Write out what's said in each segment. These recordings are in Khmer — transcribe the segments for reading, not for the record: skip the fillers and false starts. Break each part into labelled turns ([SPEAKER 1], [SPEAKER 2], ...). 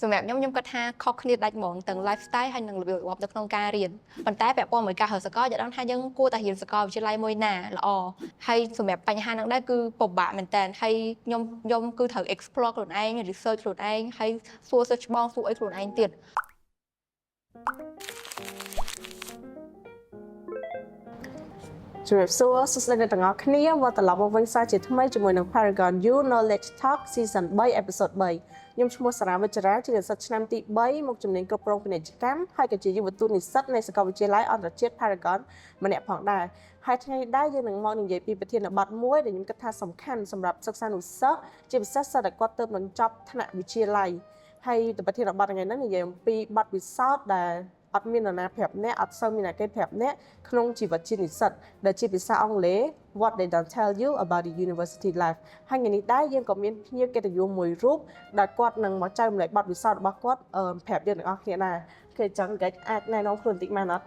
[SPEAKER 1] សម្រាប់ខ្ញុំគិតថាខុសគ្នាដាច់ហ្មងទាំង lifestyle ហើយនិងរបៀបរបបនៅក្នុងការរៀនប៉ុន្តែពាក់ព័ន្ធមួយការហៅសកលយល់ដឹងថាយើងគួរតែរៀនសកលវិទ្យាល័យមួយណាល្អហើយសម្រាប់បញ្ហាហ្នឹងដែរគឺពិបាកមែនតើហើយខ្ញុំគឺត្រូវ explore ខ្លួនឯង research ខ្លួនឯងហើយសួរសិស្សច្បងសួរអីខ្លួនឯងទៀត
[SPEAKER 2] ជំរាបសួរសួស្តីអ្នកទាំងអស់គ្នាមកត្រឡប់មកវិញសាជាថ្មីជាមួយនឹង Paragon You Knowledge Talk Season 3 Episode 3ខ្ញុំឈ្មោះសារាវិជ្ជរាជានិស្សិតឆ្នាំទី3មកជំនាញគ្រប់គ្រងពាណិជ្ជកម្មហើយក៏ជាយុវជននិស្សិតនៃសាកលវិទ្យាល័យអន្តរជាតិ Paragon ម្នាក់ផងដែរហើយថ្ងៃនេះដែរយើងនឹងមកនិយាយពីប្រធានបទមួយដែលខ្ញុំគិតថាសំខាន់សម្រាប់សិស្សានុសិស្សជាពិសេសសិស្សដែលគាត់ទើបនឹងចប់ថ្នាក់វិទ្យាល័យហើយប្រធានបទថ្ងៃនេះនិយាយអំពីបទពិសោធន៍ដែលអត់មាននរណាប្រាប់អ្នកអត់សូវមានអ្នកគេប្រាប់អ្នកក្នុងជីវិតជានិស្សិតដែលជាភាសាអង់គ្លេស What they don't tell you about the university life ហើយថ្ងៃនេះដែរយើងក៏មានភ្ញៀវកិត្តិយសមួយរូបដែលគាត់នឹងមកចែករំលែកបទពិសោធន៍របស់គាត់ប្រាប់យើងទាំងអស់គ្នាដែរគឺចឹងហ្គិចអាចណែនាំខ្លួនបន្តិចបានអត់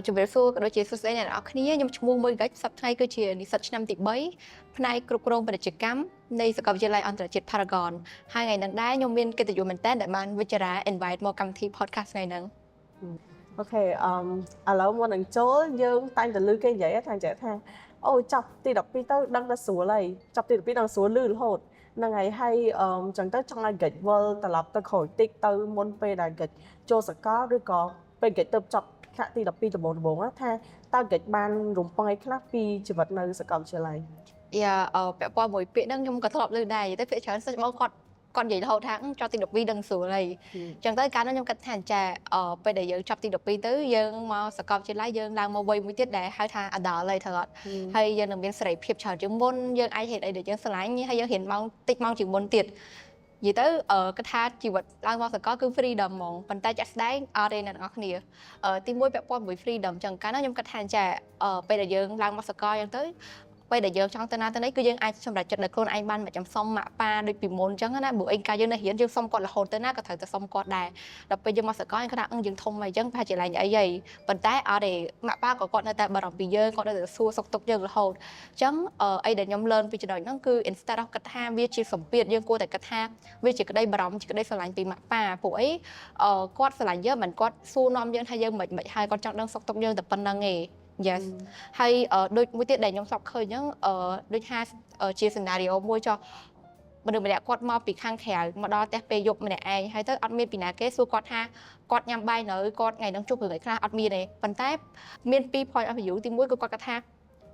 [SPEAKER 1] ជំរាបសួរក៏ដូចជាសួស្តីអ្នកនរអគ្នាខ្ញុំឈ្មោះមួយហ្គិចសប្តាហ៍គឺជានិស្សិតឆ្នាំទី3ផ្នែកគ្រប់គ្រងពាណិជ្ជកម្មនៃសាកលវិទ្យាល័យអន្តរជាតិ Paragon ហើយថ្ងៃនេះដែរខ្ញុំមានកិត្តិយសមែនតើដែលបានវិជ្ជរា invite មកកម្មវិធី podcast ថ្ងៃនេះ
[SPEAKER 2] អូខេឥឡូវមុននឹងចូលយើងតែងតែឮគេនិយាយថាអូចាប់ទី12ទៅដឹងតែស្រួលហើយចាប់ទី12ដឹងស្រួលឮរហូតហ្នឹងហើយហើយចឹងទៅចង់ឲ្យ Gage វិលត្រឡប់ទៅក្រោយតិចទៅមុនពេលដែល Gage ចូលសកលឬក៏ពេល Gage ទៅចប់ថ្នាក់ទី12ដំបូងថាតើ Gage បានរំពឹងអីខ្លះពីជីវិតនៅសាកលវិទ្យាល័យ
[SPEAKER 1] ពាក់ព័ន្ធមួយពាក្យហ្នឹងខ្ញុំក៏ធ្លាប់ឮដែរតែពាក្យច្រើនសិស្សមកគាត់និយាយរហូតថាចប់ទី12ដឹងស្រួលហើយអញ្ចឹងទៅកាលនោះខ្ញុំគិតថាចាពេលដែលយើងចប់ទី12ទៅយើងមកសាកលវិទ្យាល័យយើងឡើងមកវ័យមួយទៀតដែលហៅថា adult ហើយត្រូវអត់ហើយយើងនឹងមានសេរីភាពច្រើនជាងមុនយើងអាចហេតុអីដែលយើងស្រឡាញ់ហើយយើងរៀនមកតិចមកជាងមុនទៀតនិយាយទៅគិតថាជីវិតឡើងមកសាកលគឺ freedom ហ្មងប៉ុន្តែចាក់ស្ដែងអត់ទេអ្នកទាំងអស់គ្នាទី1ពាក់ព័ន្ធមួយ freedom អញ្ចឹងកាលនោះខ្ញុំគិតថាចាពេលដែលយើងឡើងមកសាកលអញ្ចឹងទៅពេលដែលយើងចង់ទៅណាទៅណីគឺយើងអាចសម្រេចចិត្តដោយខ្លួនឯងបានមិនចាំសុំម៉ាក់ប៉ាដូចពីមុនអញ្ចឹងណាព្រោះអីកាលយើងនៅរៀនយើងសុំគាត់រហូតទៅណាក៏ត្រូវតែសុំគាត់ដែរដល់ពេលយើងមកសកលយើងគាត់ថាយើងធំហើយអញ្ចឹងប្រហែលជាឡើងអីហីប៉ុន្តែអត់ទេម៉ាក់ប៉ាក៏គាត់នៅតែបារម្ភពីយើងគាត់នៅតែសួរសុខទុក្ខយើងរហូតអញ្ចឹងអីដែលខ្ញុំ learn ពីចំណុចហ្នឹងគឺ instead of គិតថាវាជាសម្ពាធយើងគួរតែគិតថាវាជាក្តីបារម្ភជាក្តីស្រឡាញ់ពីម៉ាក់ប៉ាព្រោះអីគាត់ស្រឡាញ់យើងមិនគាត់សួរនាំយើងថាយើងមិនហើយគាត់ចង់ដឹងសុខទុក្ខយើងតែប៉ុណ្្នឹងឯងYes ហើយដូចមួយទៀតដែលខ្ញុំស្បឃើញអញ្ចឹងដូចថាជា scenario មួយចុះមនុស្សម្នាក់គាត់មកពីខាងក្រៅមកដល់ផ្ទះពេលយប់ម្នាក់ឯងហើយទៅអត់មានពីណាគេសួរគាត់ថាគាត់ញ៉ាំបាយនៅគាត់ថ្ងៃហ្នឹងជួបរឿងអីខ្លះអត់មានទេប៉ុន្តែមាន2 point of view ទី1គឺគាត់គិតថា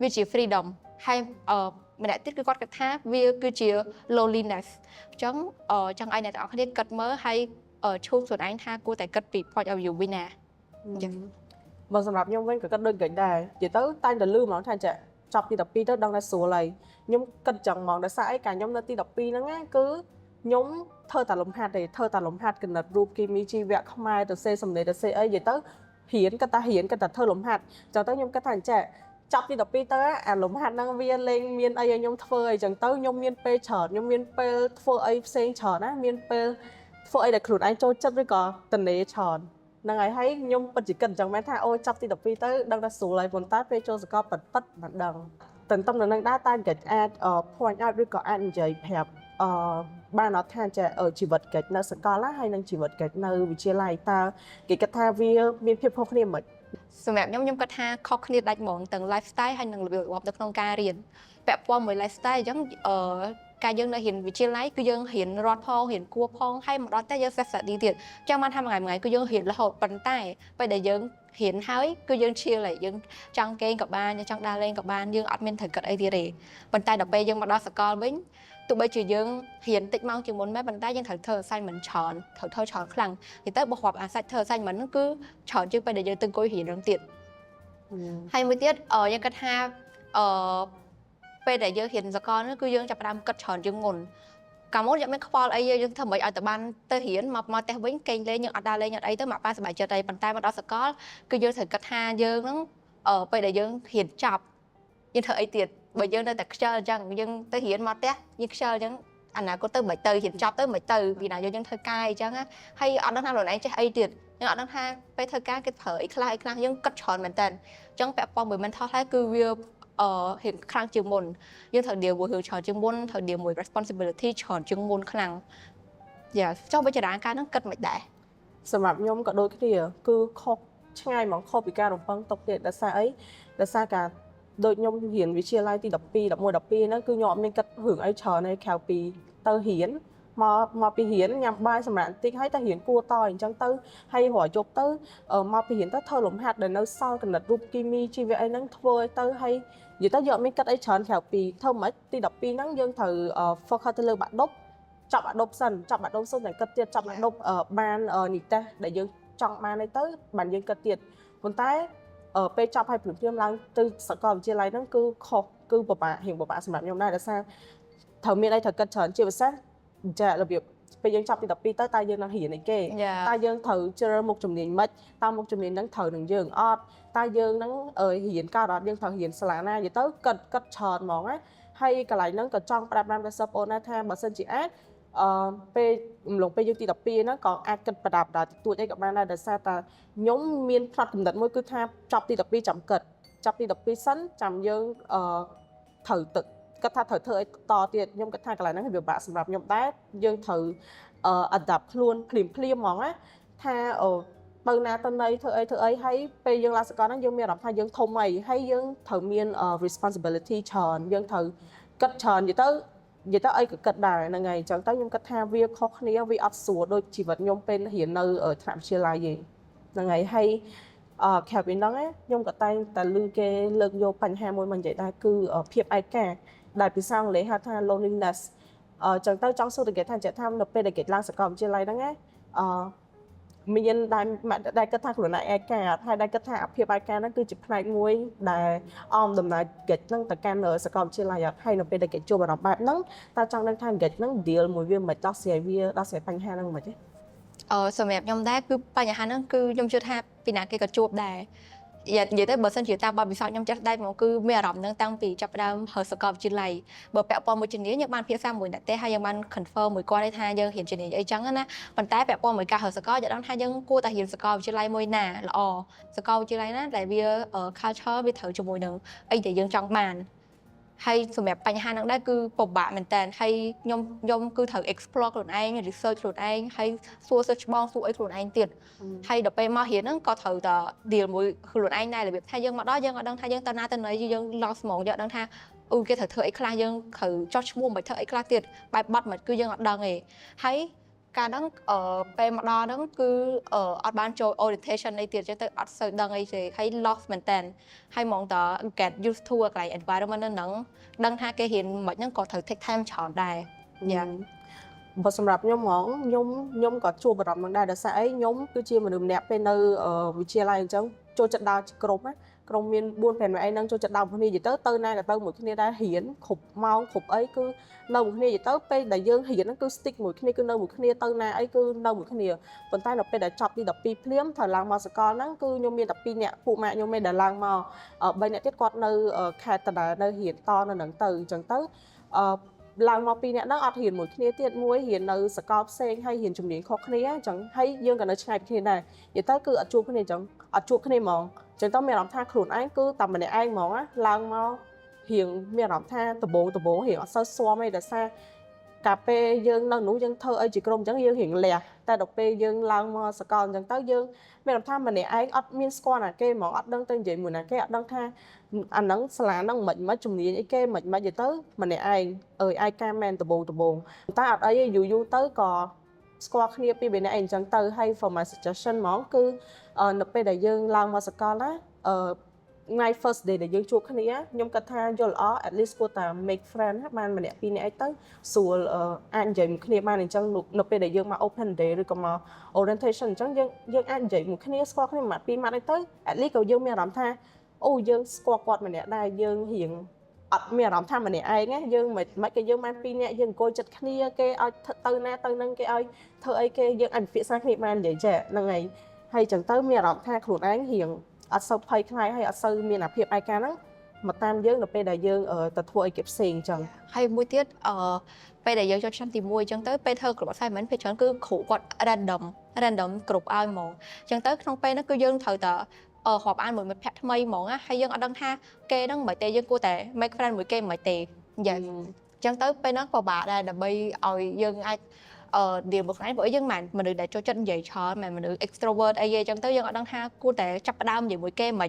[SPEAKER 1] វាជា freedom ហើយម្នាក់ទៀតគឺគាត់គិតថាវាគឺជា loneliness អញ្ចឹងចង់ឲ្យអ្នកទាំងអស់គ្នាគិតមើលហើយឈូសខ្លួនឯងថាគួរតែគិតពី point of view វិញណា
[SPEAKER 2] បើសម្រាប់ខ្ញុំវិញក៏គិតដូចគេដែរនិយាយទៅតែងតែលឺហ្មងថាចាចប់ទី12ទៅដឹងតែស្រួលហើយខ្ញុំគិតចឹងហ្មងដោយសារអីកាលខ្ញុំនៅទី12ហ្នឹងគឺខ្ញុំធ្វើតែលំហាត់ទេធ្វើតែលំហាត់គណិតរូបគីមីជីវៈខ្មែរទៅសេសំណេរទៅសេអីនិយាយទៅរៀនគាត់តែធ្វើលំហាត់ចឹងទៅខ្ញុំគិតថាចាចប់ទី12ទៅអាលំហាត់ហ្នឹងវាលេងមានអីឲ្យខ្ញុំធ្វើអីចឹងទៅខ្ញុំមានពេលច្រើនខ្ញុំមានពេលធ្វើអីផ្សេងច្រើនណាមានពេលធ្វើអីដែលខ្លួនឯងចូលចិត្តឬក៏តនេច្រើនហ្នឹងហើយខ្ញុំពិតជាគិតអញ្ចឹងមែនថាអូចាប់ទី12ទៅដឹងថាស្រួលហើយប៉ុន្តែពេលចូលសកលប៉ិតមិនដឹងទន្ទឹមនឹងនឹងដែរតែកិច្ចអាច point out ឬក៏អាចនិយាយប្រាប់បានអត់ថាចាជីវិតកិច្ចនៅសកលហើយនិងជីវិតកិច្ចនៅវិទ្យាល័យតើគេគិតថាវាមានភាពខុសគ្នាមិន
[SPEAKER 1] សម្រាប់ខ្ញុំគិតថាខុសគ្នាដាច់ហ្មងទាំង lifestyle ហើយនិងរបៀបរបបនៅក្នុងការរៀនពាក់ព័ន្ធមួយ lifestyle អញ្ចឹងការយើងនៅរៀនវិទ្យាល័យគឺយើងរៀនរត់ផងរៀនគួរផងហើយមកដល់តែយើង self study ទៀតចឹងបានថាមួយថ្ងៃគឺយើងរៀនរហូតប៉ុន្តែពេលដែលយើងរៀនហើយគឺយើង chill ហើយយើងចង់គេងក៏បានយើងចង់ដើរលេងក៏បានយើងអត់មានត្រូវគិតអីទៀតទេប៉ុន្តែដល់ពេលយើងមកដល់សាកលវិញទោះបីជាយើងរៀនតិចម៉ោងជាងមុនមែនប៉ុន្តែយើងត្រូវធ្វើ assignment ច្រើនត្រូវធ្វើច្រើនខ្លាំងនិយាយទៅបើរាប់អាសាច់ធ្វើ assignment ហ្នឹងគឺច្រើនជាងពេលដែលយើងទៅអង្គុយរៀននឹងទៀតហើយមួយទៀតយើងគិតថាពេលដែលយើងរៀនសកលនោះគឺយើងចាប់ផ្ដើមគិតច្រើនជាងមុនកាលមុនយើងមានខ្វល់អីយើងធ្វើមិនឲ្យទៅបានទៅរៀនមកផ្ទះវិញគេងលេងយើងអត់ដើរលេងអត់អីទៅមកប៉ាសប្បាយចិត្តអីប៉ុន្តែមកដល់សកលគឺយើងត្រូវគិតថាយើងហ្នឹងពេលដែលយើងរៀនចប់យើងធ្វើអីទៀតបើយើងនៅតែខ្ជិលអញ្ចឹងយើងទៅរៀនមកផ្ទះយើងខ្ជិលអញ្ចឹងអនាគតទៅមិនទៅរៀនចប់ទៅមិនទៅពីណាយើងធ្វើការអញ្ចឹងហើយអត់ដឹងថាខ្លួនឯងចេះអីទៀតយើងអត់ដឹងថាពេលធ្វើការគេប្រើអីខ្លះយើងគិតច្រើនមែនតើអញ្ចឹងពាក់ព័ន្ធមួយ mental health គឺវារៀងខ្លាំងជាងមុនយើងត្រូវ deal មួយរឿងច្រើនជាងមុនត្រូវ deal មួយ responsibility ច្រើនជាងមុនខ្លាំង dạ cho bây giờ đáng cái nó cất mạch đại
[SPEAKER 2] សម្រាប់ខ្ញុំក៏ដូចគ្នាគឺខុសឆ្ងាយហ្មងខុសពីការរំពឹងទុកទៀតដោយសារអីដោយសារការដូចខ្ញុំរៀនវិទ្យាល័យទី12 11 12ហ្នឹងគឺខ្ញុំអត់មានគិតរឿងអីច្រើនទេក្រៅពីទៅរៀនមកពីរៀនញ៉ាំបាយសម្រាប់តិចហើយទៅរៀនគួរតអញ្ចឹងទៅហើយរហយប់ទៅមកពីរៀនទៅធ្វើលំហាត់ដែលនៅសល់កណិតរូបគីមីជីវៈអីហ្នឹងធ្វើឲ្យទៅហើយនិយាយទៅយើងអត់មានគិតអីច្រើនក្រៅពីធ្វើមិនទី12ហ្នឹងយើងត្រូវ focus ទៅលើបាក់ដប់ចាប់បាក់ដប់សិនចាប់បាក់ដប់សិនតែគិតទៀតចាប់បាក់ដប់បាននិទេសដែលយើងចង់បានអីទៅបានយើងគិតទៀតប៉ុន្តែពេលចាប់ឲ្យព្រមឡើងទៅសាកលវិទ្យាល័យហ្នឹងគឺខុសគឺពិបាករៀងពិបាកសម្រាប់ខ្ញុំដែរដោយសារត្រូវមានអីត្រូវគិតច្រើនជាពិសេសចារបៀបពេលយើងចាប់ទី12ទៅតើយើងនឹងរៀនអីគេតើយើងត្រូវជ្រើមុខជំនាញម៉េចតើមុខជំនាញហ្នឹងត្រូវនឹងយើងអត់តើយើងនឹងរៀនកើតអត់យើងត្រូវរៀនសាលាណានិយាយទៅគិតច្រើនហ្មងណាហើយកន្លែងហ្នឹងក៏ចង់ប្រាប់បានដល់សិស្សបងណាថាបើសិនជាអាចពេលអំឡុងពេលយើងទី12ហ្នឹងក៏អាចគិតបដាបដាទួចអីក៏បានដែរដោយសារតែខ្ញុំមានផ្នត់កំណត់មួយគឺថាចាប់ទី12ចាំគិតចាប់ទី12សិនចាំយើងត្រូវទឹកគាត់ថាត្រូវធ្វើអីតទៀតខ្ញុំគាត់ថាកន្លែងហ្នឹងវាពិបាកសម្រាប់ខ្ញុំដែរយើងត្រូវadapt ខ្លួនភ្លាមហ្មងណាថាទៅណាទៅណីធ្វើអីហើយពេលយើងឡើងសកលហ្នឹងយើងមានអារម្មណ៍ថាយើងធំអីហើយយើងត្រូវមាន responsibility ច្រើនយើងត្រូវគិតច្រើននិយាយទៅអីក៏គិតដែរហ្នឹងហើយអញ្ចឹងទៅខ្ញុំគិតថាវាខុសគ្នាវាអត់ស្រួលដូចជីវិតខ្ញុំពេលរៀននៅថ្នាក់វិទ្យាល័យហ្នឹងហើយក្រៅពីហ្នឹងខ្ញុំក៏តែងតែឮគេលើកយកបញ្ហាមួយមកនិយាយដែរគឺភាពឯកាដែលភាសាអង់គ្លេសហៅថា loneliness ចឹងទៅចង់សួរតែគេថាថានៅពេលដែលគេឡើងសាកលវិទ្យាល័យហ្នឹងមានដែលគិតថាខ្លួនឯងឯកាហើយដែលគិតថាភាពឯកាហ្នឹងគឺជាផ្នែកមួយដែលអមដំណើរកិច្ចហ្នឹងទៅកាន់សាកលវិទ្យាល័យហើយនៅពេលដែលគេជួបអារម្មណ៍បែបហ្នឹងតើចង់ដឹងថាកិច្ចហ្នឹង deal មួយវាមិនដោះស្រាយបញ្ហាហ្នឹងមិនទេ
[SPEAKER 1] សម្រាប់ខ្ញុំដែរគឺបញ្ហាហ្នឹងគឺខ្ញុំជឿថាពីណាគេក៏ជួបដែរនិយាយទៅបើសិនជាតាមបទពិសោធន៍ខ្ញុំចាស់ដែរមកគឺមានអារម្មណ៍ហ្នឹងតាំងពីចាប់ផ្ដើមហើសាកលវិទ្យាល័យបើពាក់ព័ន្ធមួយជំនាញយើងបានភាសាមួយអ្នកទេហើយយើងបាន confirm មួយគាត់ថាយើងរៀនជំនាញអីចឹងណាប៉ុន្តែពាក់ព័ន្ធមួយការហើសាកលយើងដឹងថាយើងគួរតែរៀនសាកលវិទ្យាល័យមួយណាល្អសាកលវិទ្យាល័យណាដែលវា culture វាត្រូវជាមួយនឹងអីដែលយើងចង់បានហើយសម្រាប់បញ្ហាហ្នឹងដែរគឺពិបាកមែនតើហើយខ្ញុំគឺត្រូវ explore ខ្លួនឯង research ខ្លួនឯងហើយសួរសិស្សច្បងសួរអីខ្លួនឯងទៀតហើយដល់ពេលមករៀនហ្នឹងក៏ត្រូវតែ deal មួយខ្លួនឯងដែររបៀបថាយើងមកដល់យើងអត់ដឹងថាយើងទៅណាទៅណីយើង lost ហ្មងយើងអត់ដឹងថាអូគេត្រូវធ្វើអីខ្លះយើងត្រូវចោះឈ្មោះមិនធ្វើអីខ្លះទៀតបែបបត់មិនគឺយើងអត់ដឹងទេហើយការហ្នឹងពេលមកដល់ហ្នឹងគឺអត់បានចូល orientation អីទៀតចឹងទៅអត់សូវដឹងអីទេហើយ lost មែនតើហើយហ្មងតើ get used to កន្លែង environment ហ្នឹងដឹងថាគេរៀនមិនហ្នឹងក៏ត្រូវ take time ច្រើនដែរយ៉ា
[SPEAKER 2] បើសម្រាប់ខ្ញុំហ្មងខ្ញុំក៏ជួបអារម្មណ៍នឹងដែរដោយសារអីខ្ញុំគឺជាមនុស្សម្នាក់ពេលនៅវិទ្យាល័យអញ្ចឹងចូលចិត្តដើរក្រុមណាក្រុមមាន4 5នាក់អីហ្នឹងចូលចិត្តដើរគ្នានិយាយទៅណាក៏ទៅមួយគ្នាដែររៀនគ្រប់ម៉ោងគ្រប់អីគឺនៅមួយគ្នានិយាយទៅពេលដែលយើងរៀនហ្នឹងគឺ stick មួយគ្នាគឺនៅមួយគ្នាទៅណាអីគឺនៅមួយគ្នាប៉ុន្តែដល់ពេលដែលចប់ទី12ភ្លាមត្រូវឡើងមកសកលហ្នឹងគឺខ្ញុំមានតែ2នាក់ពួកម៉ាក់ខ្ញុំឯងដែលឡើងមក3នាក់ទៀតគាត់នៅខេត្តដដែលនៅរៀនតនៅហ្នឹងទៅអញ្ចឹងទៅឡើងមក2នាក់ហ្នឹងអត់រៀនមួយគ្នាទៀតមួយរៀននៅសាកលផ្សេងហើយរៀនជំនាញខុសគ្នាអញ្ចឹងហើយយើងក៏នៅឆ្ងាយពីគ្នាដែរនិយាយទៅគឺអត់ជួបគ្នាអញ្ចឹងអត់ជួបគ្នាហ្មងអញ្ចឹងទៅមានអារម្មណ៍ថាខ្លួនឯងគឺតែម្នាក់ឯងហ្មងណាឡើងមករៀងមានអារម្មណ៍ថាដំបូងរៀងអត់សូវស្វាមទេដោយសារកាលពេលយើងនៅនោះយើងធ្វើអីជាក្រុមអញ្ចឹងយើងរៀងលះតែដល់ពេលយើងឡើងមកសាកលអញ្ចឹងទៅយើងមានអារម្មណ៍ថាម្នាក់ឯងអត់មានស្គាល់ណាគេហ្មងអត់ដឹងទៅនិយាយមួយណាគេអត់ដឹងថាអាហ្នឹងសាលាហ្នឹងមិនជំនាញអីគេមិននិយាយទៅម្នាក់ឯងឯកាមែនដំបូងតែអត់អីយូរទៅក៏ស្គាល់គ្នាពីម្នាក់ឯងអញ្ចឹងទៅហើយ for my suggestion ហ្មងគឺនៅពេលដែលយើងឡើងមកសាកលណាថ្ងៃ first day ដែលយើងជួបគ្នាខ្ញុំគិតថាយល់ល្អ at least គួរតែ make friend បានម្នាក់ពីរនាក់អីទៅស្រួលអាចនិយាយមួយគ្នាបានអញ្ចឹងនៅពេលដែលយើងមក open day ឬក៏មក orientation អញ្ចឹងយើងអាចនិយាយមួយគ្នាស្គាល់គ្នាមួយម៉ាត់ពីរម៉ាត់អីទៅ at least ក៏យើងមានអារម្មណ៍ថាអូយើងស្គាល់គាត់ម្នាក់ដែរយើងរៀងអត់មានអារម្មណ៍ថាម្នាក់ឯងណាយើងមិនក៏យើងបានពីរនាក់យើងអង្គុយចិត្តគ្នាគេឲ្យទៅណាទៅនឹងគេឲ្យធ្វើអីគេយើងអាចពិភាក្សាគ្នាបាននិយាយចេះហ្នឹងហើយអញ្ចឹងទៅមានអារម្មណ៍ថាខ្លួនឯងរៀងអត់សូវភ័យខ្លាចហើយអត់សូវមានអាភាពឯកាហ្នឹងមកតាមយើងនៅពេលដែលយើងទៅធ្វើអីគេផ្សេងអញ្ចឹង
[SPEAKER 1] ហើយមួយទៀតពេលដែលយើងចូលឆ្នាំទី1អញ្ចឹងទៅពេលធ្វើក្រុម assignment ពេលច្រើនគឺគ្រូគាត់ random គ្រប់ឲ្យហ្មងអញ្ចឹងទៅក្នុងពេលហ្នឹងគឺយើងត្រូវតែរាប់អានមួយមិត្តភក្តិថ្មីហ្មងណាហើយយើងអត់ដឹងថាគេហ្នឹងមិនទេយើងគួរតែ make friend មួយគេមិនទេយ៉ាងអញ្ចឹងទៅពេលហ្នឹងក៏បាក់ដែរដើម្បីឲ្យយើងអាច điều một cái bởi dân mình được để cho chân vậy cho mà mình được extrovert ai chẳng tới dân ở đăng ha cô để chấp đam gì mỗi kem mà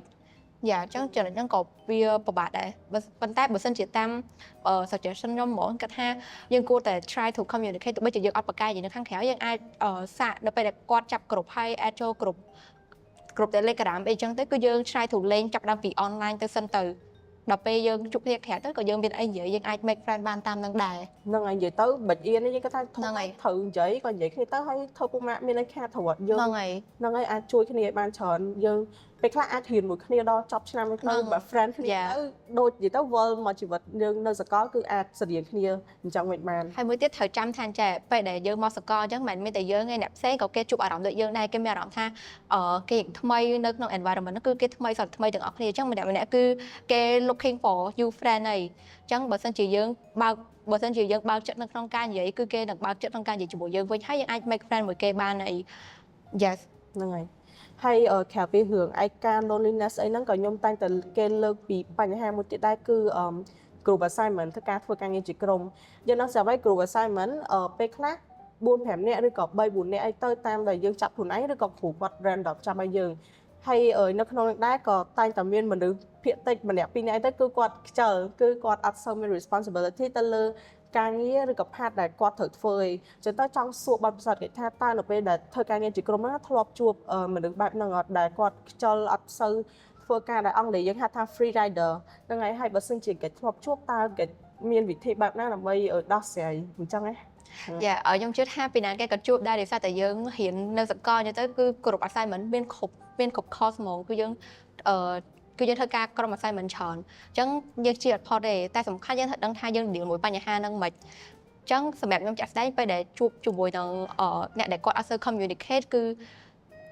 [SPEAKER 1] dạ chẳng chờ chẳng có bia bờ bạt đấy bên tay bờ sân chỉ tam sao chỉ sân nhóm mỗi cách ha dân cô để try to communicate tụi bây giờ dân áp cái gì nó kháng khéo dân ai xạ nó phải là quạt chập group hay cho group Telegram bây chẳng tới cứ dân try to lên chấp đam vì online tới sân từ đọc bây dân chụp thiệt khẽ tới còn dân bên ai vậy dân ai make friend ban tam đang đài
[SPEAKER 2] nâng anh vậy tới bệnh yên ấy cái thay
[SPEAKER 1] nâng ấy
[SPEAKER 2] thử vậy còn vậy khi tới hay thôi cũng mẹ mình lấy kha thử dương nâng ấy ai chui cái này ban chọn dươngไปคลาอาทิตย์មួយគ្នាដល់ចប់ឆ្នាំទៅបើ friend គ្នាទៅដូចនិយាយទៅវល់មកជីវិតយើងនៅសកលគឺអាចស្រៀងគ្នាអញ្ចឹងមិនបាន
[SPEAKER 1] ហើយមួយទៀតត្រូវចាំថាចាពេលដែលយើងមកសកលអញ្ចឹងមិនមែនតែយើងឯអ្នកផ្សេងក៏គេជួបអារម្មណ៍ដូចយើងដែរគេមានអារម្មណ៍ថាគេថ្មីនៅក្នុង environment ហ្នឹងគឺគេថ្មីសតថ្មីទាំងអស់គ្នាអញ្ចឹងម្នាក់គឺគេ looking for you friend ហើយអញ្ចឹងបើសិនជាយើងបើសិនជាយើងបើកចិត្តនៅក្នុងការនិយាយគឺគេនឹងបើកចិត្តក្នុងការនិយាយជាមួយយើងវិញហើយយើងអាច make friend មួយគេបានហើយ yes
[SPEAKER 2] ហ្នឹងហើយហើយក្រៅពីរឿងឯកា loneliness អីហ្នឹងក៏ខ្ញុំតែងតែគេលើកពីបញ្ហាមួយទៀតដែរគឺgroup assignment ធ្វើការងារជាក្រុមយើងនឹងស្រាប់ហើយ group assignment ពេលខ្លះ 4-5 នាក់ឬក៏ 3-4 នាក់អីទៅតាមដែលយើងចាប់ខ្លួនឯងឬក៏គ្រូគាត់ random ចាប់ឲ្យយើងហើយនៅក្នុងនេះដែរក៏តែងតែមានមនុស្សភាគតិចម្នាក់ពីរនាក់ទៅគឺគាត់ខ្ជិលគឺគាត់អត់សូវមាន responsibility ទៅលើការងារឬក៏ part ដែលគាត់ត្រូវធ្វើអីចឹងទៅចង់សួរបាត់ពិសោធន៍គេថាតើនៅពេលដែលធ្វើការងារជាក្រុមហ្នឹងធ្លាប់ជួបមនុស្សបែបហ្នឹងអត់ដែលគាត់ខ្ជិលអត់សូវធ្វើការដែលអង់គ្លេសយើងហៅថា free rider ហ្នឹងហើយបើសិនជាគេធ្លាប់ជួបតើគេមានវិធីបែបណាដើម្បីដោះស្រាយអញ្ចឹងហ៎
[SPEAKER 1] យ៉ាខ្ញុំជឿថាពីណាគេក៏ជួបដែរដោយសារតែយើងរៀននៅសាកលទៅគឺគ្រប់ assignment មានគ្រប់ course ហ្មងគឺយើងគឺយើងធ្វើការក្រុម assignment ច្រើនអញ្ចឹងយើងជាអត់ផុតទេតែសំខាន់យើងត្រូវដឹងថាយើងdealមួយបញ្ហាហ្នឹងមិនអញ្ចឹងសម្រាប់ខ្ញុំចាក់ស្ដែងពេលដែលជួបជាមួយនឹងអ្នកដែលគាត់អត់សូវ communicate គឺ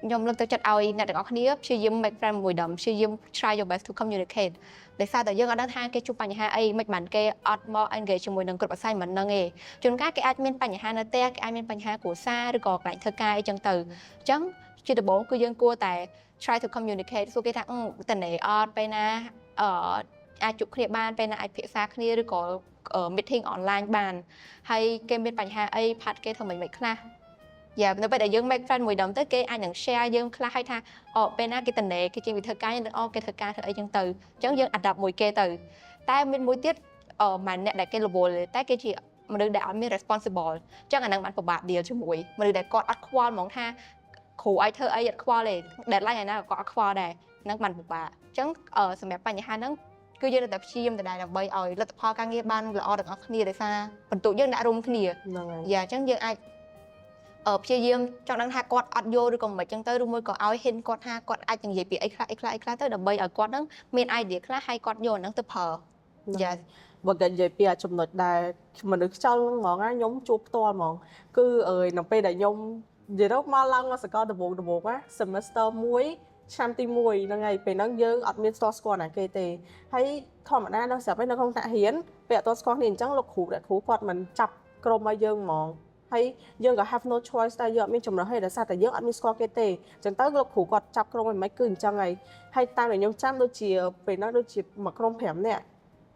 [SPEAKER 1] ខ្ញុំលើកទឹកចិត្តឲ្យអ្នកទាំងអស់គ្នាព្យាយាម make friend មួយដើមព្យាយាម try your best to communicate ដោយសារតែយើងអត់ដឹងថាគេជួបបញ្ហាអីមិនបានគេអត់មក engage ជាមួយនឹងក្រុម assignment ហ្នឹងទេជួនកាលគេអាចមានបញ្ហានៅផ្ទះគេអាចមានបញ្ហាគ្រួសារឬក៏កន្លែងធ្វើការអីចឹងទៅអញ្ចឹងជាដំបូងគឺយើងគួរតែ try to communicate សួរគេថាតើអត់ពេលណាអាចជួបគ្នាបានពេលណាអាចពិភាក្សាគ្នាឬក៏ meeting online បានហើយគេមានបញ្ហាអីផាត់គេធ្វើមិនខ្លះយ៉ានៅពេលដែលយើង make friend មួយដុំទៅគេអាចនឹង share យើងខ្លះឲ្យថាពេលណាគេតនេគេចេញវិធីការយើងគេធ្វើការធ្វើអីចឹងទៅអញ្ចឹងយើង adapt មួយគេទៅតែមានមួយទៀតមិនអ្នកដែលគេរវល់តែគេជាមនុស្សដែលអត់មាន responsible អញ្ចឹងអានឹងបានពិបាក deal ជាមួយមនុស្សដែលគាត់អត់ខ្វល់ហ្មងថាគ្រូឲ្យធ្វើអីអត់ខ្វល់ទេ deadline ឯណាក៏អត់ខ្វល់ដែរហ្នឹងបានពិបាកអញ្ចឹងសម្រាប់បញ្ហាហ្នឹងគឺយើងតែព្យាយាមតែដើម្បីឲ្យលទ្ធផលការងារបានល្អទាំងអស់គ្នាដោយសារបន្ទុកយើងដាក់រួមគ្នា
[SPEAKER 2] ហ្នឹងហើយ
[SPEAKER 1] យ៉ាអញ្ចឹងយើងអាចព្យាយាមចង់ដឹងថាគាត់អត់យល់ឬក៏មិនអញ្ចឹងទៅឬមួយក៏ឲ្យ hint គាត់ថាគាត់អាចនិយាយពីអីខ្លះទៅដើម្បីឲ្យគាត់ហ្នឹងមាន idea ខ្លះឲ្យគាត់យកហ្នឹងទៅប្រើយ៉ា
[SPEAKER 2] បើនិយាយពីចំណុចដែលមនុស្សខ្ចោលហ្មងណាខ្ញុំជួបផ្ទាល់ហ្មងគឺនៅពេលដែលខ្ញុំនិយាយទៅមកឡើងសកលដំបូងណា semester 1ឆ្នាំទី1ហ្នឹងហើយពេលហ្នឹងយើងអត់មានស្គាល់ណាគេទេហើយធម្មតាដល់ស្រាប់ឯនៅក្នុងថ្នាក់រៀនពេលអត់ស្គាល់គ្នាអញ្ចឹងលោកគ្រូគាត់មិនចាប់ក្រុមឲ្យយើងហ្មងហើយយើងក៏ have no choice តែយើងអត់មានចំណុចឲ្យដោយសារតែយើងអត់មានស្គាល់គេទេអញ្ចឹងទៅលោកគ្រូគាត់ចាប់ក្រុមឲ្យមិនគឺអញ្ចឹងហើយតាមដែលខ្ញុំចាំដូចជាពេលហ្នឹងដូចជាមួយក្រុម5នាក់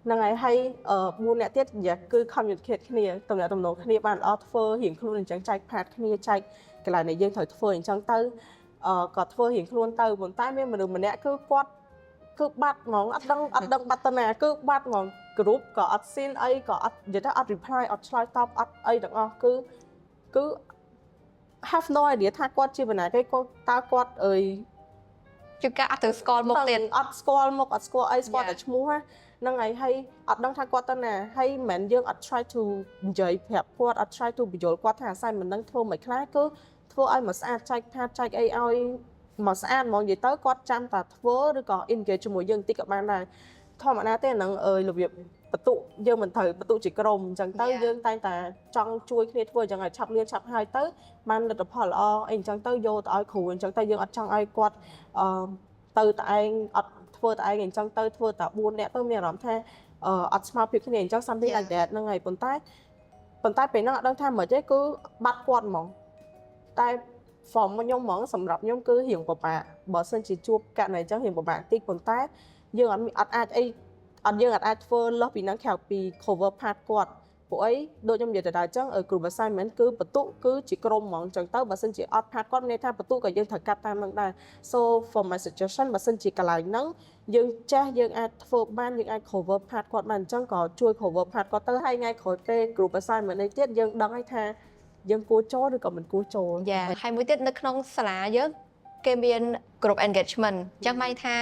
[SPEAKER 2] ហ្នឹងហើយ4នាក់ទៀតគឺ communicate គ្នាតំណែងគ្នាបានល្អធ្វើរៀងខ្លួនអញ្ចឹងចែក part គ្នាចែកកន្លែងដែលយើងត្រូវធ្វើអញ្ចឹងទៅក៏ធ្វើរៀងខ្លួនទៅប៉ុន្តែមានមនុស្សម្នាក់គឺគាត់គឺបាត់ហ្មងអត់ដឹងបាត់ទៅណាគឺបាត់ហ្មង group ក៏អត់ seen អីក៏អត់និយាយទៅអត់ reply អត់ឆ្លើយតបអត់អីទាំងអស់គឺ have no idea ថាគាត់ជាបណ្ណាគេគាត់តើគាត់
[SPEAKER 1] ជួនកាលអត់ទៅស្គាល់មុខទៀត
[SPEAKER 2] អត់ស្គាល់មុខអត់ស្គាល់អីស្គាល់តែឈ្មោះហ្នឹងហើយអត់ដឹងថាគាត់ទៅណាហើយមិនមែនយើងអត់ try to និយាយប្រាប់គាត់អត់ try to បញ្យល់គាត់ថា assignment ហ្នឹងធ្វើមិនខ្លះគឺធ្វើឲ្យមកស្អាតចែកផាតចែកអីឲ្យមកស្អាតហ្មងនិយាយទៅគាត់ចាំតែធ្វើឬក៏ engage ជាមួយយើងបន្តិចក៏បានដែរធម្មតាទេហ្នឹងរបៀបបន្ទុកយើងមិនត្រូវបន្ទុកជាក្រុមអញ្ចឹងទៅយើងតែងតែចង់ជួយគ្នាធ្វើអញ្ចឹងឲ្យឆាប់លឿនឆាប់ហើយទៅបានលទ្ធផលល្អអីអញ្ចឹងទៅយកទៅឲ្យគ្រូអញ្ចឹងទៅយើងអត់ចង់ឲ្យគាត់ទៅតែឯងអត់ធ្វើតែឯងអញ្ចឹងទៅធ្វើតែ4នាក់ទៅមានអារម្មណ៍ថាអត់ស្មើភាពគ្នាអញ្ចឹង something like that ហ្នឹងហើយប៉ុន្តែពេលហ្នឹងអត់ដឹងថាមិនទេគឺបាត់គាត់ហ្មងតែ form ខ្ញុំហ្មងសម្រាប់ខ្ញុំគឺរៀងពិបាកបើសិនជាជួបករណីអញ្ចឹងរៀងពិបាកតិចប៉ុន្តែយើងអត់អាចធ្វើលើសពីហ្នឹងក្រៅពី cover part គាត់ ពួកអីដូចខ្ញុំនិយាយទៅដែរអញ្ចឹង group assignment គឺបន្ទុកគឺជាក្រុមហ្មងអញ្ចឹងទៅបើសិនជាអត់ផាតគាត់មានន័យថាបន្ទុកក៏យើងត្រូវកាត់តាមនឹងដែរ so for my suggestion បើសិនជាកន្លែងហ្នឹងយើងចេះយើងអាចធ្វើបានយើងអាច cover part គាត់បានអញ្ចឹងក៏ជួយ cover part គាត់ទៅហើយថ្ងៃក្រោយពេល group assignment នេះទៀតយើងដឹងហើយថាយើងគួរចូលឬក៏មិនគួរចូល
[SPEAKER 1] យ៉ាហើយមួយទៀតនៅក្នុងសាលាយើងគេមាន group engagement អញ្ចឹងមកថា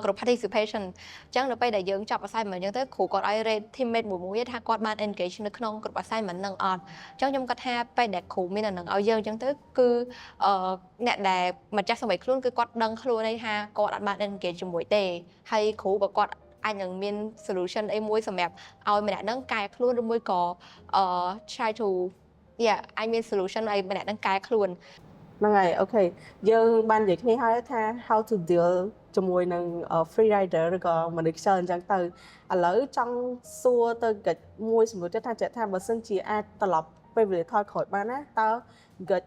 [SPEAKER 1] group participation អញ្ចឹងនៅពេលដែលយើងចាប់ assignment អញ្ចឹងទៅគ្រូគាត់ឲ្យ rate teammate មួយថាគាត់បាន engage នៅក្នុង group assignment ហ្នឹងអត់អញ្ចឹងខ្ញុំគាត់ថាពេលដែលគ្រូមានអាហ្នឹងឲ្យយើងអញ្ចឹងទៅគឺអ្នកដែលម្ចាស់សម្បីខ្លួនគឺគាត់ដឹងខ្លួនឯងថាគាត់អត់បាន engage ជាមួយទេហើយគ្រូក៏គាត់អាចនឹងមាន solution អីមួយសម្រាប់ឲ្យម្នាក់ហ្នឹងកែខ្លួនឬមួយក៏ try to I mean solution ឲ្យម្នាក់ហ្នឹងកែខ្លួន
[SPEAKER 2] ហ្នឹងហើយអូខេយើងបាននិយាយគ្នាហើយថា how to deal ជាមួយនឹង free rider ឬក៏មនុស្សខ្ជិលអញ្ចឹងទៅឥឡូវចង់សួរទៅកិច្ចមួយសំណួរទៀតថាបើសិនជាអាចត្រឡប់ពេលវេលាថយក្រោយបានណាតើកិច្ច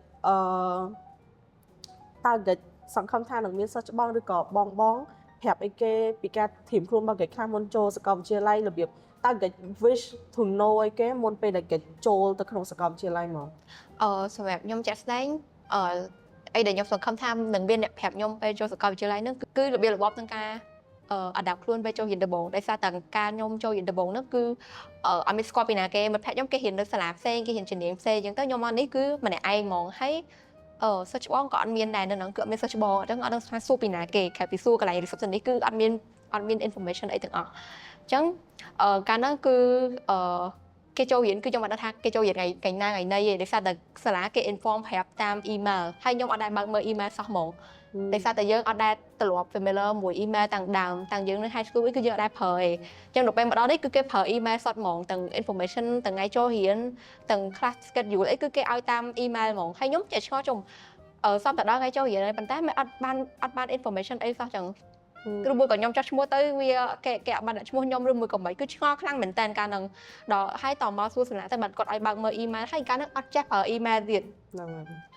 [SPEAKER 2] សង្ឃឹមថានឹងមានសិស្សច្បងឬក៏បងប្រាប់អីគេពីការធៀមខ្លួនរបស់កិច្ចខ្លះមុនចូលសាកលវិទ្យាល័យរបៀបតើកិច្ច wish to know អីគេមុនពេលដែលកិច្ចចូលទៅក្នុងសាកលវិទ្យាល័យមក
[SPEAKER 1] សម្រាប់ខ្ញុំចាក់ស្ដែងអីដែលខ្ញុំសង្ឃឹមថានឹងមានអ្នកប្រាប់ខ្ញុំពេលចូលសាកលវិទ្យាល័យហ្នឹងគឺរបៀបរបបក្នុងការadapt ខ្លួនពេលចូលរៀនដំបូងដោយសារតែការខ្ញុំចូលរៀនដំបូងហ្នឹងគឺអត់មានស្គាល់ពីណាគេមិត្តភក្តិខ្ញុំគេរៀននៅសាលាផ្សេងគេរៀនជំនាញផ្សេងអញ្ចឹងទៅខ្ញុំមកនេះគឺម្នាក់ឯងហ្មងហើយសិស្សច្បងក៏អត់មានដែរនៅហ្នឹងគឺអត់មានសិស្សច្បងអញ្ចឹងអត់ដឹងថាសួរពីណាគេខែពីសួរកន្លែង receptionist គឺអត់មាន information អីទាំងអស់អញ្ចឹងកាលហ្នឹងគឺគេចូលរៀនគឺខ្ញុំអត់ដឹងថាគេចូលរៀនថ្ងៃណាថ្ងៃណីទេដោយសារតែសាលាគេ inform ប្រាប់តាម email ហើយខ្ញុំអត់ដែរបើកមើល email សោះហ្មងដោយសារតែយើងអត់ដែរទ្រលាប់ familiar មួយ email តាំងដើមតាំងយើងនៅ high school គឺយើងអត់ដែរប្រើទេអញ្ចឹងដល់ពេលមកដល់នេះគឺគេប្រើ email សុទ្ធហ្មងទាំង information ទាំងថ្ងៃចូលរៀនទាំង class schedule អីគឺគេឲ្យតាម email ហ្មងហើយខ្ញុំចេះឆ្ងល់ជុំសំតដល់ថ្ងៃចូលរៀនហើយប៉ុន្តែមិនអត់បាន information អីសោះចឹងឬមួយក៏ខ្ញុំចោះឈ្មោះទៅវាគេអត់បានដាក់ឈ្មោះខ្ញុំឬមួយក៏មិនគឺឆ្ងល់ខ្លាំងមែនតើកាលហ្នឹងដល់ហើយតមកសួរសាលាទៅបាត់គាត់ឲ្យបើកមើល email ហើយកាលហ្នឹងអត់ចេះប្រើ email ទៀត
[SPEAKER 2] ហ្នឹង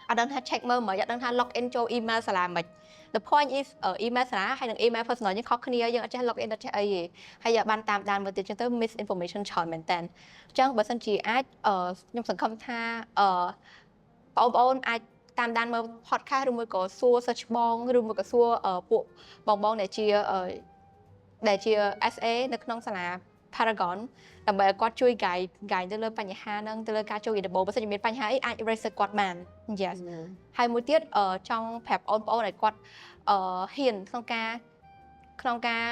[SPEAKER 2] ហើយ
[SPEAKER 1] អត់ដឹងថា check មើលមិនអត់ដឹងថា log in ចូល email សាលាមិន The point is email សាលាហើយនិង email personal យើងខុសគ្នាយើងអត់ចេះ log in អត់ចេះអីទេហើយបានតាមដានមើលទៀតចឹងទៅ miss information ច្រើនមែនតើអញ្ចឹងបើសិនជាអាចខ្ញុំសង្ឃឹមថាបងប្អូនអាចតាមដានមើល podcast ឬមួយក៏សួរ search បងឬមួយក៏សួរពួកបងដែលជា SA នៅក្នុងសាលា Paragon ដើម្បីឲ្យគាត់ជួយ guide ទៅលើបញ្ហាហ្នឹងទៅលើការចូលរៀនដំបូងបើសិនជាមានបញ្ហាអីអាច raise គាត់បាន Yes ហើយមួយទៀតចង់ប្រាប់បងប្អូនឲ្យគាត់ហ៊ានក្នុងការ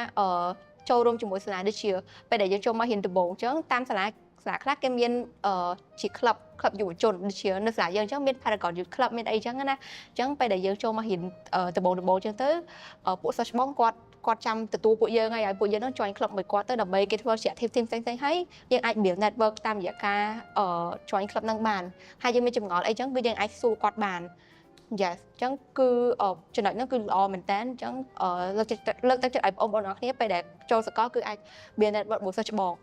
[SPEAKER 1] ចូលរួមជាមួយសាលាដូចជាពេលដែលយើងចូលមករៀនដំបូងអញ្ចឹងតាមសាលាខ្លះគេមានជា club យុវជនដូចជានៅសាលាយើងអញ្ចឹងមាន Paragon Youth Club មានអីអញ្ចឹងណាអញ្ចឹងពេលដែលយើងចូលមករៀនដំបូងអញ្ចឹងទៅពួកសិស្សច្បងគាត់ចាំទទួលពួកយើងហើយពួកយើងនឹង join club មួយគាត់ទៅដើម្បីគេធ្វើជា active team ផ្សេងៗហើយយើងអាច build network តាមរយៈការ join club ហ្នឹងបានហើយយើងមានចម្ងល់អីអញ្ចឹងគឺយើងអាចសួរគាត់បាន Yes អញ្ចឹងគឺចំណុចហ្នឹងគឺល្អមែនតើអញ្ចឹងលើកទឹកចិត្តឲ្យបងប្អូនអរគ្នាពេលដែលចូលសាកលគឺអាច build network មួយសិស្សច្បង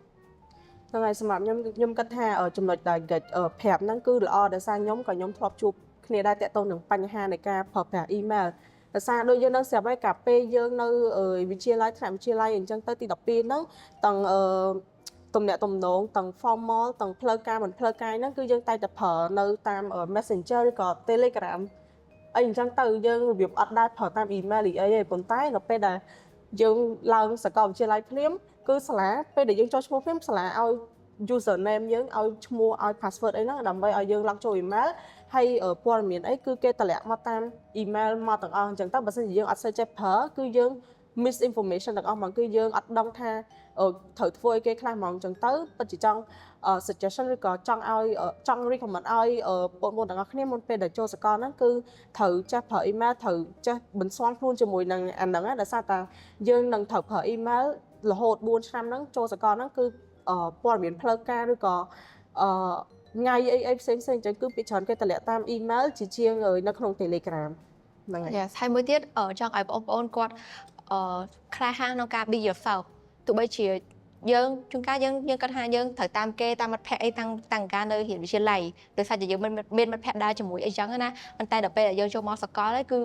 [SPEAKER 2] ហ្នឹងហើយសម្រាប់ខ្ញុំគិតថាចំណុចដែលកិច្ចប្រាប់ហ្នឹងគឺល្អដោយសារខ្ញុំធ្លាប់ជួបគ្នាដែរតាក់ទងនឹងបញ្ហានៃការប្រើប្រាស់ email ដោយសារដូចយើងនឹងស្រាប់ហើយកាលពេលយើងនៅវិទ្យាល័យថ្នាក់វិទ្យាល័យអញ្ចឹងទៅទី12ហ្នឹងទាំងទំនាក់ទំនងទាំង formal ទាំងផ្លូវការមិនផ្លូវការហ្នឹងគឺយើងតែងតែប្រើនៅតាម Messenger ឬក៏ Telegram អីអញ្ចឹងទៅយើងរបៀបអត់ដែរប្រើតាម email អីទេប៉ុន្តែនៅពេលដែលយើងឡើងសាកលវិទ្យាល័យភ្លាមគឺសាលាពេលដែលយើងចូលឈ្មោះភ្លាមសាលាឲ្យ username យើងឲ្យឈ្មោះឲ្យ password អីហ្នឹងដើម្បីឲ្យយើង log ចូល email ហើយព័ត៌មានអីគឺគេតម្លាក់មកតាម email មកទាំងអស់អញ្ចឹងទៅបើសិនជាយើងអត់សូវចេះប្រើគឺយើង miss information ទាំងអស់ហ្មងគឺយើងអត់ដឹងថាត្រូវធ្វើអីគេខ្លះហ្មងអញ្ចឹងទៅពិតជាចង់ suggestion ឬក៏ចង់ recommend ឲ្យបងប្អូនទាំងអស់គ្នាមុនពេលដែលចូលសាកលហ្នឹងគឺត្រូវចេះប្រើ email ត្រូវចេះបន្ស៊ាំខ្លួនជាមួយនឹងអាហ្នឹងដោយសារតែយើងនឹងត្រូវប្រើ email រហូត4ឆ្នាំហ្នឹងចូលសាកលហ្នឹងគឺព័ត៌មានផ្លូវការឬក៏ថ្ងៃអីផ្សេងអញ្ចឹងគឺពីច្រើនគេតម្លាក់តាម email ជាជាងនៅក្នុង Telegram ហ្នឹងហើយ
[SPEAKER 1] Yes ហើយមួយទៀតចង់ឲ្យបងប្អូនគាត់ក្លាហានក្នុងការ be yourself ទោះបីជាយើងជួនកាលយើងគាត់ថាយើងត្រូវតាមគេតាមមិត្តភក្តិអីតាំងការនៅរៀនវិទ្យាល័យដោយសារតែយើងមានមិត្តភក្តិដើរជាមួយអីចឹងណាប៉ុន្តែដល់ពេលដែលយើងចូលមកសាកលហើយគឺ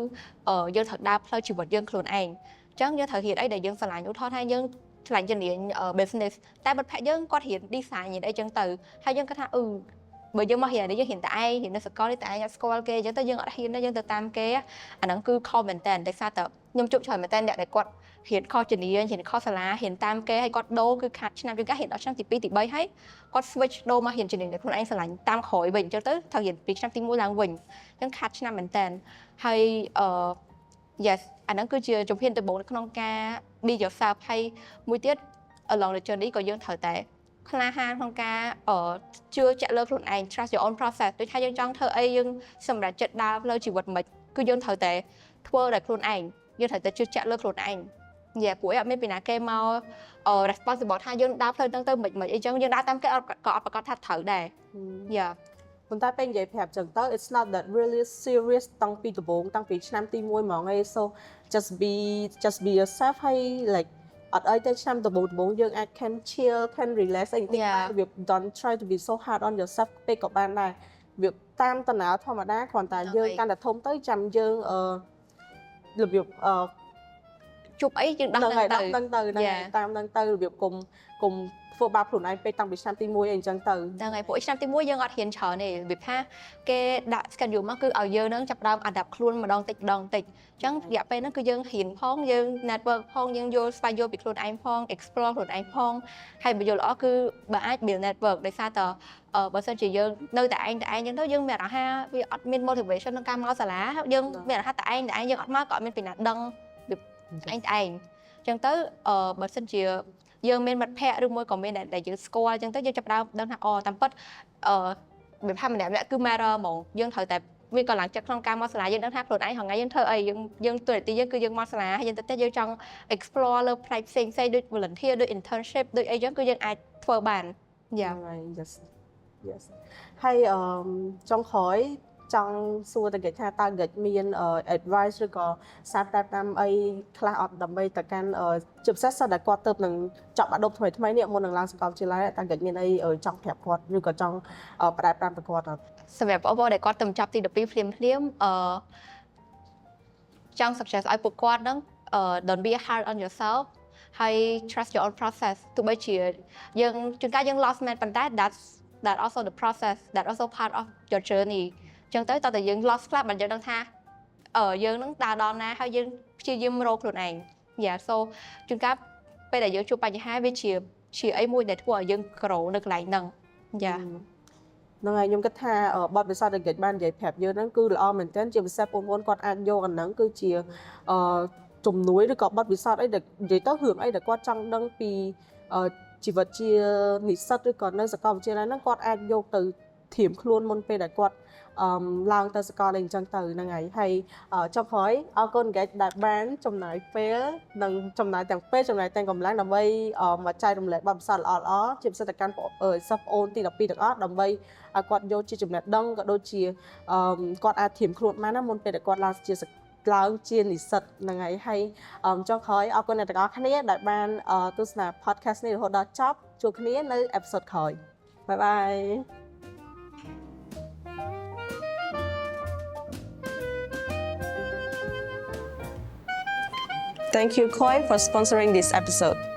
[SPEAKER 1] យើងត្រូវដើរផ្លូវជីវិតយើងខ្លួនឯងអញ្ចឹងយើងត្រូវរៀនអីដែលយើងស្រឡាញ់ឧទាហរណ៍ថាយើង ឆ្លាញ់ជំនាញ business តែបាត់ភ័ក្រយើងគាត់រៀន design រៀនអីចឹងទៅហើយយើងគាត់ថាបើយើងមករៀននេះយើងរៀនតែឯងរៀននៅសាកលនេះតែឯងអត់ស្គាល់គេអញ្ចឹងទៅយើងអត់ហ៊ានទេយើងទៅតាមគេអាហ្នឹងគឺខុសមែនតើដោយសារតែខ្ញុំជួបច្រើនមែនតើអ្នកដែលគាត់រៀនខុសជំនាញរៀនខុសសាលារៀនតាមគេហើយគាត់ដូរគឺខាត់ឆ្នាំជួនកាលរៀនដល់ឆ្នាំទី2ទី3ហើយគាត់ switch ដូរមករៀនជំនាញដែលខ្លួនឯងស្រឡាញ់តាមក្រោយវិញអញ្ចឹងទៅត្រូវរៀនពីឆ្នាំទី1ឡើងវិញអញ្ចឹងខាត់ឆ្នាំមែនតើហើយyes អាហ្នឹងគឺជាជំហានដំបូងនៅក្នុងការ be yourself ហើយមួយទៀត along the journey ក៏យើងត្រូវតែក្លាហានក្នុងការជឿជាក់លើខ្លួនឯង trust your own process ដូចថាយើងចង់ធ្វើអីយើងសម្រាប់ចិត្តដើរផ្លូវជីវិតមិនគឺយើងត្រូវតែធ្វើដោយខ្លួនឯងយើងត្រូវតែជឿជាក់លើខ្លួនឯងព្រោះអត់មានពីណាគេមក responsible ថាយើងដើរផ្លូវហ្នឹងទៅមិនអីចឹងយើងដើរតាមគេក៏អត់ប្រកាសថាត្រូវដែរ
[SPEAKER 2] ប៉ុន្តែពេលនិយាយប្រាប់ចឹងទៅ it's not that really serious តាំងពីដំបូងតាំងពីឆ្នាំទី1ហ្មងឯង so just be yourself ហើយ like អត់អីទេឆ្នាំដំបូងយើងអាច can chill can relax អីតិចវា don't try to be so hard on yourself ពេកក៏បានដែរវាតាមដំណើរធម្មតាគ្រាន់តែយើងកាន់តែធំទៅចាំយើងរបៀប
[SPEAKER 1] ជប់អីយើងដឹងទៅ
[SPEAKER 2] ហ្នឹងហើយតាមហ្នឹងទៅរបៀបគុំធ្វើបាបខ្លួនឯងពេកតាំងពីឆ្នាំទី1អីអញ្ចឹងទៅ
[SPEAKER 1] ហ្នឹងហើយព្រោះឆ្នាំទី1យើងអត់ហ៊ានច្រើនទេរបៀបថាគេដាក់ schedule មកគឺឲ្យយើងនឹងចាប់ដើម adapt ខ្លួនម្ដងតិចអញ្ចឹងរយៈពេលហ្នឹងគឺយើងហ៊ានផងយើង network ផងយើងយល់ស្វែងយល់ពីខ្លួនឯងផង explore ខ្លួនឯងផងហើយបើយល់ល្អគឺបើអាច build network ដោយសារតបើសិនជាយើងនៅតែឯងអញ្ចឹងទៅយើងមានអារម្មណ៍ថាវាអត់មាន motivation ក្នុងការមកសាលាយើងមានអារម្មណ៍ថាតែឯងយើងអត់មកក៏អត់មានពីណាដឹងឯងអញ្ចឹងទៅបើសិនជាយើងមានមិត្តភ័ក្តិឬមួយក៏មានដែលយើងស្គាល់អញ្ចឹងទៅយើងចាប់ដើមដឹងថាតាមពិតវាថាម្នាក់គឺ matter ហ្មងយើងត្រូវតែវាក៏ឡើងចិត្តក្នុងការមកសាលាយើងដឹងថាខ្លួនឯងហងៃយើងធ្វើអីយើងតួនាទីយើងគឺយើងមកសាលាហើយយើងទៅយើងចង់ explore លើផ្នែកផ្សេងដូច volunteer ដូច internship ដូចអីចឹងគឺយើងអាចធ្វើបាន
[SPEAKER 2] yes ហើយចុងក្រោយចង់សួរតែគេថាតើគេមាន advice ឬក៏សារប្រាប់តាមអីខ្លះអត់ដើម្បីទៅកាន់ជាពិសេសសិស្សដែលគាត់ទៅនឹងចប់អាដប់ថ្មីនេះមុននឹងឡើងសាកលវិទ្យាល័យតើគេមានអីចង់ប្រាប់គាត់ឬក៏ចង់ផ្ដែប្រាប់ទៅគាត់អត់
[SPEAKER 1] សម្រាប់បងប្អូនដែលគាត់ទៅចប់ទី12ភ្លាមចង់ suggest ឲ្យពួកគាត់ហ្នឹងdon't be hard on yourself ហើយ trust your own process ទោះបីជាយើងជួនកាលយើង lost មែនប៉ុន្តែ that also the process that also part of your journey ចឹងទៅតើតើយើង lost ខ្លះមិនយើងដឹងថាយើងនឹងដើរដល់ណាហើយយើងព្យាយាមរកខ្លួនឯងso ជួនកាលពេលដែលយើងជួបបញ្ហាវាជាអីមួយដែលធ្វើឲ្យយើង grow នៅកន្លែងហ្នឹង
[SPEAKER 2] ហ្នឹងហើយខ្ញុំគិតថាបទពិសោធន៍ដែលគេបាននិយាយប្រាប់យើងហ្នឹងគឺល្អមែនទែនជាពិសេសបងប្អូនគាត់អាចយកអាហ្នឹងគឺជាជំនួយឬក៏បទពិសោធន៍អីដែលនិយាយទៅរឿងអីដែលគាត់ចង់ដឹងពីជីវិតជានិស្សិតឬក៏នៅសាកលវិទ្យាល័យហ្នឹងគាត់អាចយកទៅធៀមខ្លួនមុនពេលដែលគាត់ឡើងទៅសាកលអីអញ្ចឹងទៅហ្នឹងហើយចុងក្រោយអរគុណហ្គេចដែលបានចំណាយពេលនិងចំណាយទាំងពេលចំណាយទាំងកម្លាំងដើម្បីមកចែករំលែកបទពិសោធន៍ល្អៗជាពិសេសទៅកាន់សិស្សប្អូនទី12ទាំងអស់ដើម្បីឲ្យគាត់យកជាចំណេះដឹងក៏ដូចជាគាត់អាចធៀមខ្លួនបានណាមុនពេលដែលគាត់ឡើងជានិស្សិតហ្នឹងហើយចុងក្រោយអរគុណអ្នកទាំងអស់គ្នាដែលបានទស្សនា podcast នេះរហូតដល់ចប់ជួបគ្នានៅ episode ក្រោយបាយបាយ Thank you, Koi, for sponsoring this episode.